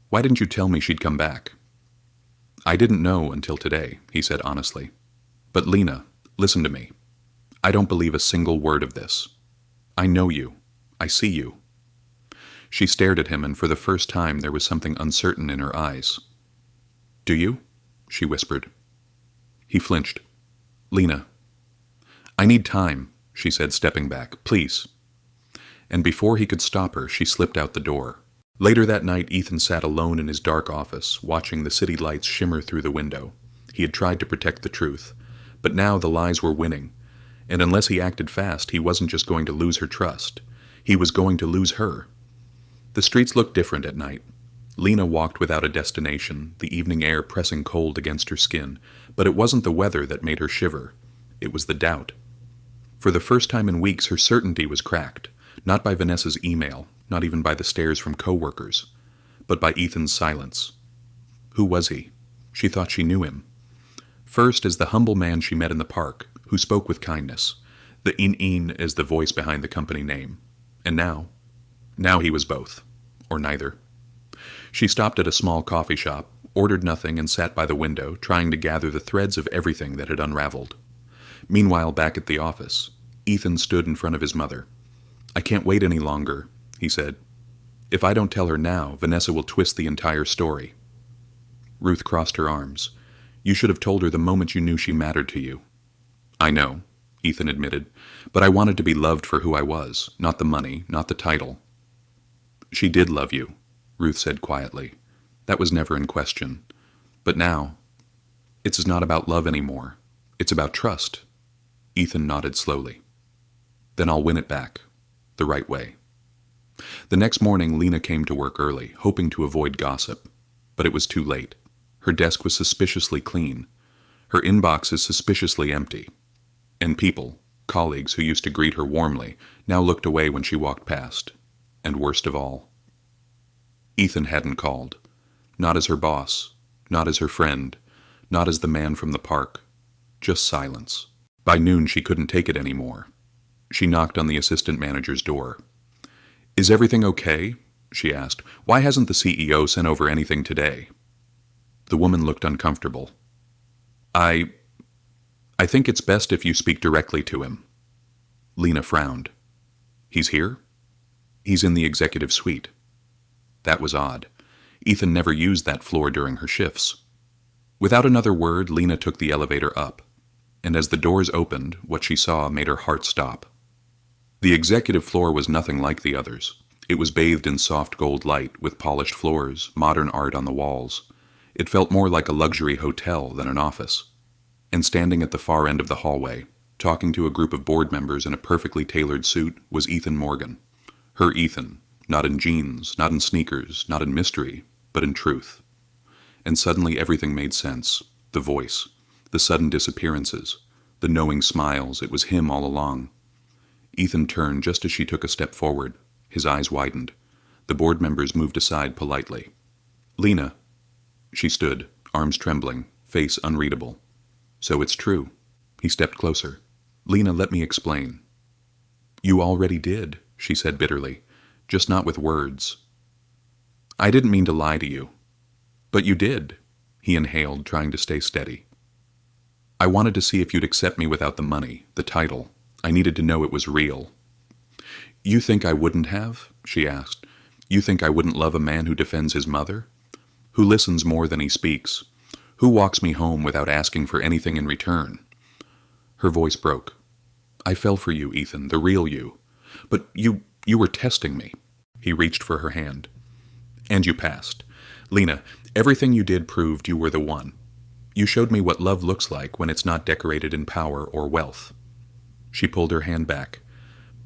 "Why didn't you tell me she'd come back?" "I didn't know until today," he said honestly. "But Lena, listen to me. I don't believe a single word of this. I know you. I see you." She stared at him, and for the first time there was something uncertain in her eyes. "Do you?" she whispered. He flinched. "Lena." "I need time," she said, stepping back. "Please." And before he could stop her, she slipped out the door. Later that night, Ethan sat alone in his dark office, watching the city lights shimmer through the window. He had tried to protect the truth, but now the lies were winning, and unless he acted fast, he wasn't just going to lose her trust. He was going to lose her. The streets looked different at night. Lena walked without a destination, the evening air pressing cold against her skin, but it wasn't the weather that made her shiver. It was the doubt. For the first time in weeks, her certainty was cracked, not by Vanessa's email, not even by the stares from coworkers, but by Ethan's silence. Who was he? She thought she knew him. First, as the humble man she met in the park, who spoke with kindness, the in as the voice behind the company name. And now he was both, or neither. She stopped at a small coffee shop, ordered nothing, and sat by the window, trying to gather the threads of everything that had unraveled. Meanwhile, back at the office, Ethan stood in front of his mother. "I can't wait any longer," he said. "If I don't tell her now, Vanessa will twist the entire story." Ruth crossed her arms. "You should have told her the moment you knew she mattered to you." "I know," Ethan admitted, "but I wanted to be loved for who I was, not the money, not the title." "She did love you," Ruth said quietly. "That was never in question. But now, it's not about love anymore. It's about trust." Ethan nodded slowly. "Then I'll win it back. The right way." The next morning, Lena came to work early, hoping to avoid gossip. But it was too late. Her desk was suspiciously clean. Her inbox is suspiciously empty. And people, colleagues who used to greet her warmly, now looked away when she walked past. And worst of all, Ethan hadn't called. Not as her boss, not as her friend, not as the man from the park. Just silence. By noon, she couldn't take it anymore. She knocked on the assistant manager's door. "Is everything okay?" she asked. "Why hasn't the CEO sent over anything today?" The woman looked uncomfortable. I think it's best if you speak directly to him." Lena frowned. "He's here?" "He's in the executive suite." That was odd. Ethan never used that floor during her shifts. Without another word, Lena took the elevator up. And as the doors opened, what she saw made her heart stop. The executive floor was nothing like the others. It was bathed in soft gold light, with polished floors, modern art on the walls. It felt more like a luxury hotel than an office. And standing at the far end of the hallway, talking to a group of board members in a perfectly tailored suit, was Ethan Morgan. Her Ethan, not in jeans, not in sneakers, not in mystery, but in truth. And suddenly everything made sense. The voice, the sudden disappearances, the knowing smiles. It was him all along. Ethan turned just as she took a step forward. His eyes widened. The board members moved aside politely. "Lena." She stood, arms trembling, face unreadable. "So it's true." He stepped closer. "Lena, let me explain." "You already did," she said bitterly, "just not with words." "I didn't mean to lie to you." "But you did," he inhaled, trying to stay steady. "I wanted to see if you'd accept me without the money, the title. I needed to know it was real." "You think I wouldn't have?" she asked. "You think I wouldn't love a man who defends his mother? Who listens more than he speaks? Who walks me home without asking for anything in return?" Her voice broke. "I fell for you, Ethan, the real you. But you were testing me." He reached for her hand. "And you passed. Lena, everything you did proved you were the one. You showed me what love looks like when it's not decorated in power or wealth." She pulled her hand back.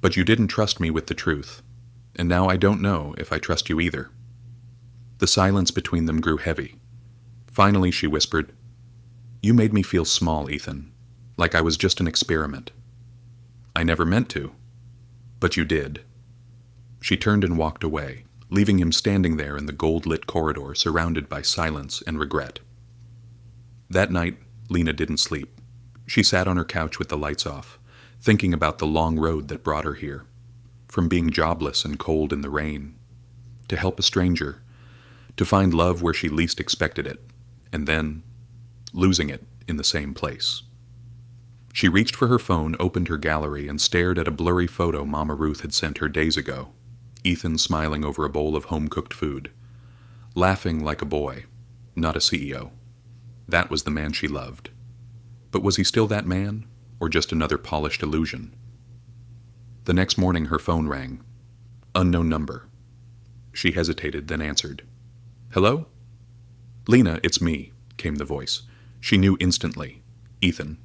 "But you didn't trust me with the truth. And now I don't know if I trust you either." The silence between them grew heavy. Finally she whispered, You made me feel small, Ethan, like I was just an experiment. I never meant to, but you did. She turned and walked away, leaving him standing there in the gold-lit corridor surrounded by silence and regret. That night, Lena didn't sleep. She sat on her couch with the lights off, thinking about the long road that brought her here, from being jobless and cold in the rain, to help a stranger, to find love where she least expected it, and then losing it in the same place. She reached for her phone, opened her gallery, and stared at a blurry photo Mama Ruth had sent her days ago. Ethan smiling over a bowl of home-cooked food, laughing like a boy, not a CEO. That was the man she loved. But was he still that man, or just another polished illusion? The next morning her phone rang. Unknown number. She hesitated, then answered. Hello? Lena, it's me, came the voice. She knew instantly. Ethan.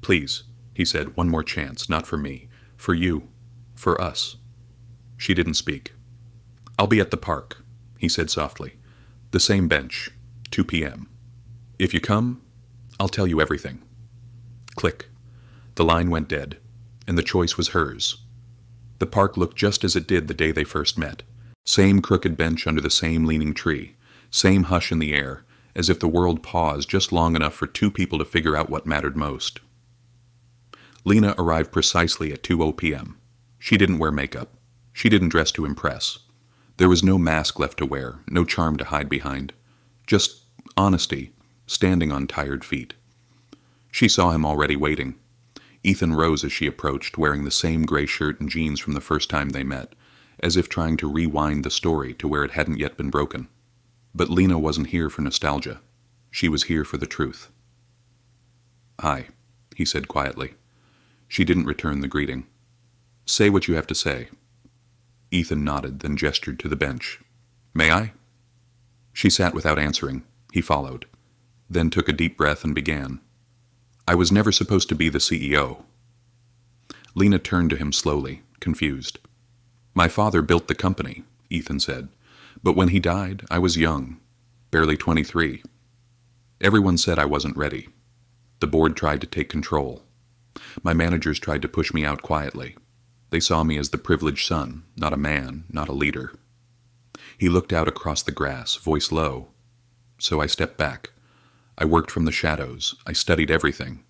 Please, he said, one more chance, not for me. For you. For us. She didn't speak. I'll be at the park, he said softly. The same bench, 2 p.m. If you come, I'll tell you everything. Click. The line went dead, and the choice was hers. The park looked just as it did the day they first met. Same crooked bench under the same leaning tree, same hush in the air, as if the world paused just long enough for two people to figure out what mattered most. Lena arrived precisely at 2:00 p.m. She didn't wear makeup. She didn't dress to impress. There was no mask left to wear, no charm to hide behind. Just honesty, standing on tired feet. She saw him already waiting. Ethan rose as she approached, wearing the same gray shirt and jeans from the first time they met, as if trying to rewind the story to where it hadn't yet been broken. But Lena wasn't here for nostalgia. She was here for the truth. Hi, he said quietly. She didn't return the greeting. Say what you have to say. Ethan nodded, then gestured to the bench. May I? She sat without answering. He followed, then took a deep breath and began. I was never supposed to be the CEO. Lena turned to him slowly, confused. My father built the company, Ethan said, but when he died, I was young, barely 23. Everyone said I wasn't ready. The board tried to take control. My managers tried to push me out quietly. They saw me as the privileged son, not a man, not a leader. He looked out across the grass, voice low. So I stepped back. I worked from the shadows. I studied everything,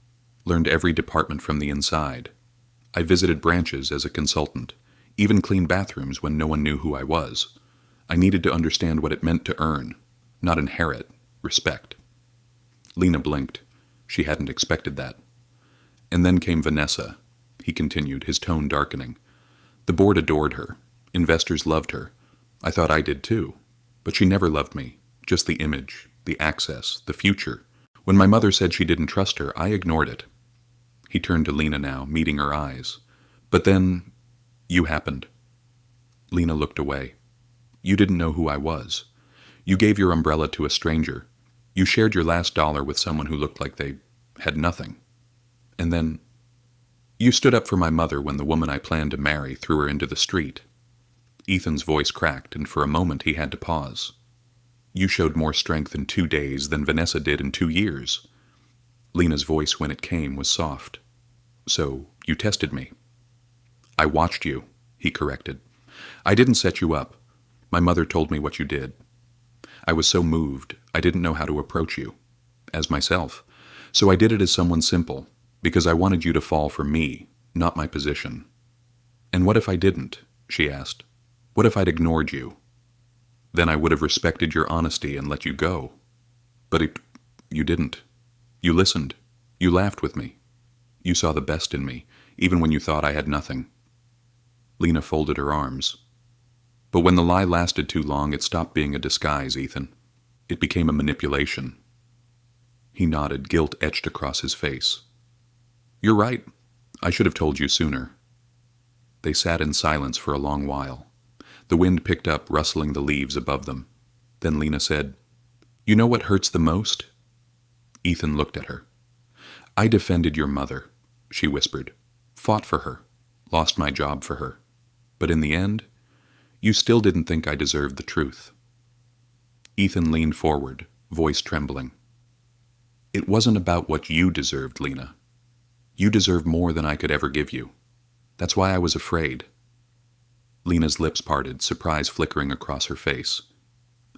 learned every department from the inside. I visited branches as a consultant, even cleaned bathrooms when no one knew who I was. I needed to understand what it meant to earn, not inherit, respect. Lena blinked. She hadn't expected that. And then came Vanessa, he continued, his tone darkening. The board adored her. Investors loved her. I thought I did too. But she never loved me, just the image, the access, the future. When my mother said she didn't trust her, I ignored it. He turned to Lena now, meeting her eyes. But then, you happened. Lena looked away. You didn't know who I was. You gave your umbrella to a stranger. You shared your last dollar with someone who looked like they had nothing. And then, you stood up for my mother when the woman I planned to marry threw her into the street. Ethan's voice cracked, and for a moment he had to pause. You showed more strength in 2 days than Vanessa did in 2 years. Lena's voice, when it came, was soft. So, you tested me. I watched you, he corrected. I didn't set you up. My mother told me what you did. I was so moved, I didn't know how to approach you. As myself. So I did it as someone simple, because I wanted you to fall for me, not my position. And what if I didn't? She asked. What if I'd ignored you? Then I would have respected your honesty and let you go. But you didn't. You listened. You laughed with me. You saw the best in me, even when you thought I had nothing. Lena folded her arms. But when the lie lasted too long, it stopped being a disguise, Ethan. It became a manipulation. He nodded, guilt etched across his face. You're right. I should have told you sooner. They sat in silence for a long while. The wind picked up, rustling the leaves above them. Then Lena said, You know what hurts the most? Ethan looked at her. I defended your mother, she whispered. Fought for her. Lost my job for her. But in the end, you still didn't think I deserved the truth. Ethan leaned forward, voice trembling. It wasn't about what you deserved, Lena. You deserve more than I could ever give you. That's why I was afraid. Lena's lips parted, surprise flickering across her face.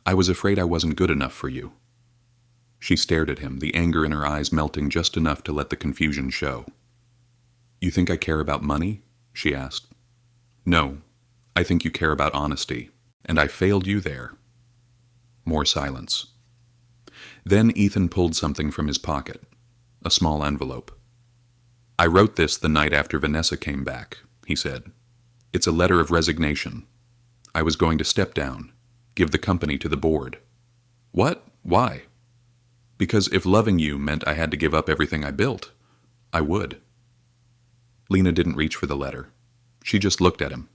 I was afraid I wasn't good enough for you. She stared at him, the anger in her eyes melting just enough to let the confusion show. You think I care about money? She asked. No, I think you care about honesty, and I failed you there. More silence. Then Ethan pulled something from his pocket, a small envelope. I wrote this the night after Vanessa came back, he said. It's a letter of resignation. I was going to step down, give the company to the board. What? Why? Because if loving you meant I had to give up everything I built, I would. Lena didn't reach for the letter. She just looked at him.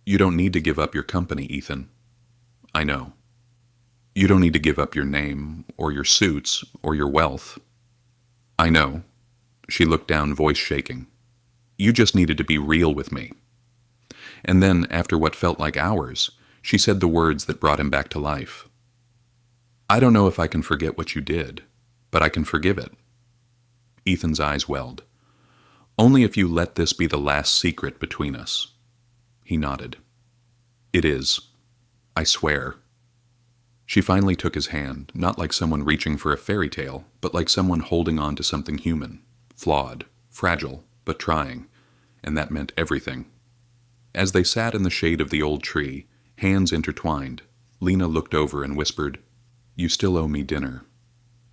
You don't need to give up your company, Ethan. I know. You don't need to give up your name, or your suits, or your wealth. I know. She looked down, voice shaking. You just needed to be real with me. And then, after what felt like hours, she said the words that brought him back to life. I don't know if I can forget what you did, but I can forgive it. Ethan's eyes welled. Only if you let this be the last secret between us. He nodded. It is. I swear. She finally took his hand, not like someone reaching for a fairy tale, but like someone holding on to something human, flawed, fragile, but trying, and that meant everything. As they sat in the shade of the old tree, hands intertwined, Lena looked over and whispered, You still owe me dinner,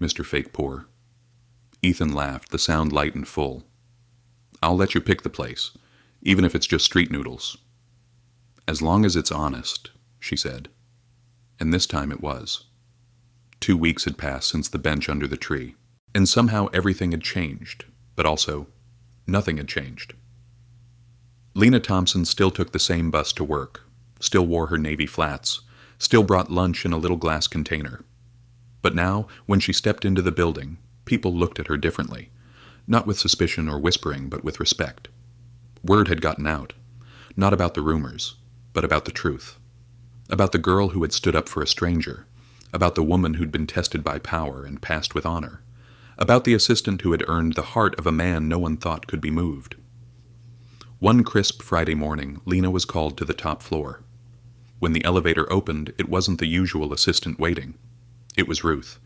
Mr. Fake Poor. Ethan laughed, the sound light and full. I'll let you pick the place, even if it's just street noodles. As long as it's honest, she said. And this time it was. 2 weeks had passed since the bench under the tree, and somehow everything had changed, but also nothing had changed. Lena Thompson still took the same bus to work, still wore her navy flats, still brought lunch in a little glass container. But now, when she stepped into the building, people looked at her differently, not with suspicion or whispering, but with respect. Word had gotten out, not about the rumors, but about the truth. About the girl who had stood up for a stranger, about the woman who'd been tested by power and passed with honor, about the assistant who had earned the heart of a man no one thought could be moved. One crisp Friday morning, Lena was called to the top floor. When the elevator opened, it wasn't the usual assistant waiting. It was Ruth,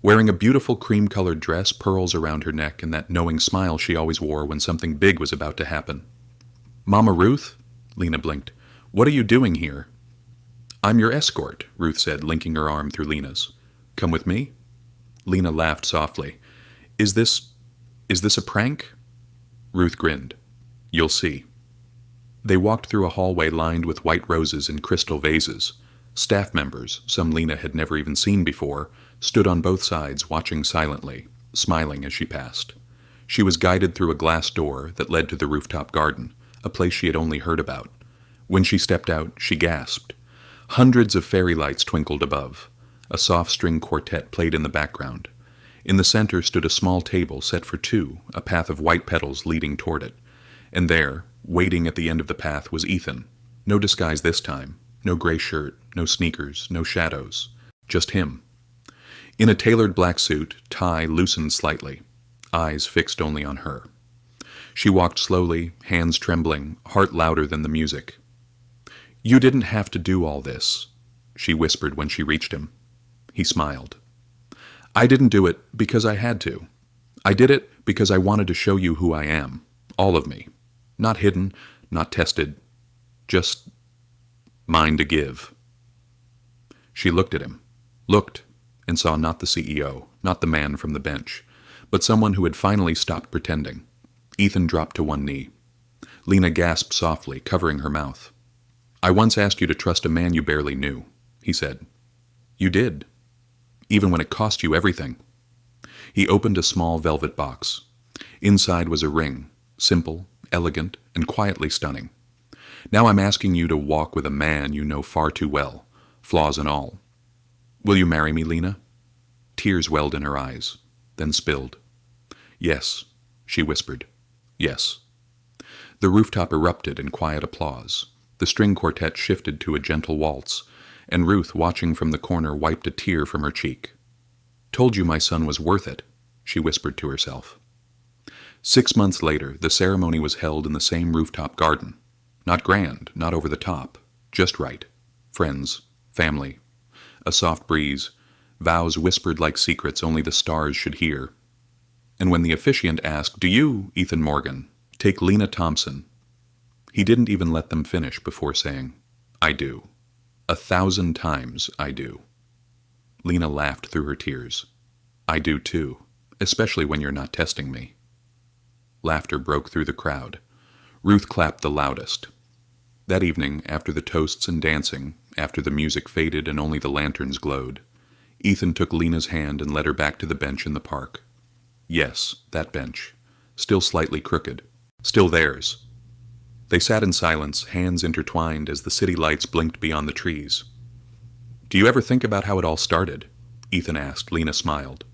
wearing a beautiful cream-colored dress, pearls around her neck, and that knowing smile she always wore when something big was about to happen. Mama Ruth? Lena blinked. What are you doing here? I'm your escort, Ruth said, linking her arm through Lena's. Come with me? Lena laughed softly. Is this a prank? Ruth grinned. You'll see. They walked through a hallway lined with white roses in crystal vases. Staff members, some Lena had never even seen before, stood on both sides watching silently, smiling as she passed. She was guided through a glass door that led to the rooftop garden, a place she had only heard about. When she stepped out, she gasped. Hundreds of fairy lights twinkled above. A soft string quartet played in the background. In the center stood a small table set for two, a path of white petals leading toward it. And there, waiting at the end of the path, was Ethan. No disguise this time. No gray shirt, no sneakers, no shadows. Just him. In a tailored black suit, tie loosened slightly, eyes fixed only on her. She walked slowly, hands trembling, heart louder than the music. You didn't have to do all this, she whispered when she reached him. He smiled. I didn't do it because I had to. I did it because I wanted to show you who I am, all of me. Not hidden, not tested, just mine to give. She looked at him, looked, and saw not the CEO, not the man from the bench, but someone who had finally stopped pretending. Ethan dropped to one knee. Lena gasped softly, covering her mouth. I once asked you to trust a man you barely knew, he said. You did, even when it cost you everything. He opened a small velvet box. Inside was a ring, simple, elegant, and quietly stunning. Now I'm asking you to walk with a man you know far too well, flaws and all. Will you marry me, Lena? Tears welled in her eyes, then spilled. Yes, she whispered. Yes. The rooftop erupted in quiet applause. The string quartet shifted to a gentle waltz, and Ruth, watching from the corner, wiped a tear from her cheek. Told you my son was worth it, she whispered to herself. 6 months later, the ceremony was held in the same rooftop garden. Not grand, not over the top, just right. Friends, family, a soft breeze, vows whispered like secrets only the stars should hear. And when the officiant asked, "Do you, Ethan Morgan, take Lena Thompson?" he didn't even let them finish before saying, "I do. 1,000 times I do." Lena laughed through her tears. "I do too, especially when you're not testing me." Laughter broke through the crowd. Ruth clapped the loudest. That evening, after the toasts and dancing, after the music faded and only the lanterns glowed, Ethan took Lena's hand and led her back to the bench in the park. Yes, that bench. Still slightly crooked. Still theirs. They sat in silence, hands intertwined as the city lights blinked beyond the trees. "Do you ever think about how it all started?" Ethan asked. Lena smiled.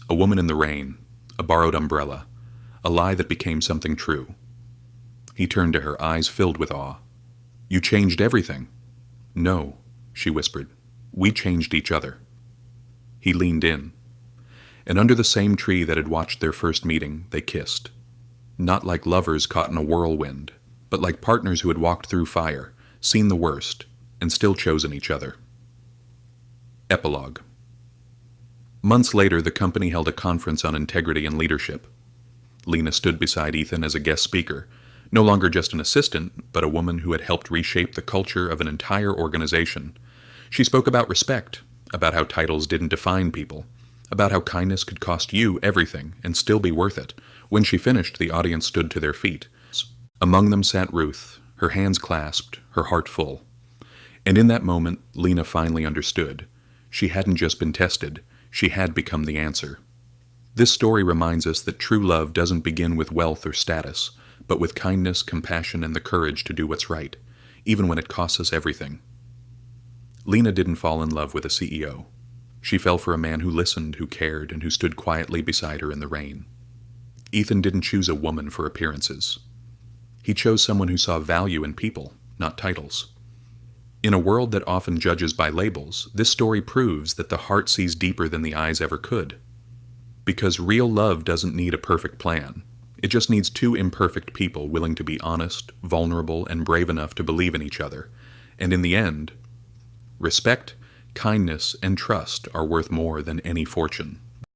A woman in the rain, a borrowed umbrella, a lie that became something true. He turned to her, eyes filled with awe. "You changed everything." "No," she whispered. "We changed each other." He leaned in. And under the same tree that had watched their first meeting, they kissed. Not like lovers caught in a whirlwind, but like partners who had walked through fire, seen the worst, and still chosen each other. Epilogue. Months later, the company held a conference on integrity and leadership. Lena stood beside Ethan as a guest speaker, no longer just an assistant, but a woman who had helped reshape the culture of an entire organization. She spoke about respect, about how titles didn't define people, about how kindness could cost you everything and still be worth it. When she finished, the audience stood to their feet. Among them sat Ruth, her hands clasped, her heart full. And in that moment, Lena finally understood. She hadn't just been tested, she had become the answer. This story reminds us that true love doesn't begin with wealth or status, but with kindness, compassion, and the courage to do what's right, even when it costs us everything. Lena didn't fall in love with a CEO. She fell for a man who listened, who cared, and who stood quietly beside her in the rain. Ethan didn't choose a woman for appearances. He chose someone who saw value in people, not titles. In a world that often judges by labels, this story proves that the heart sees deeper than the eyes ever could. Because real love doesn't need a perfect plan. It just needs two imperfect people willing to be honest, vulnerable, and brave enough to believe in each other. And in the end, respect, kindness, and trust are worth more than any fortune.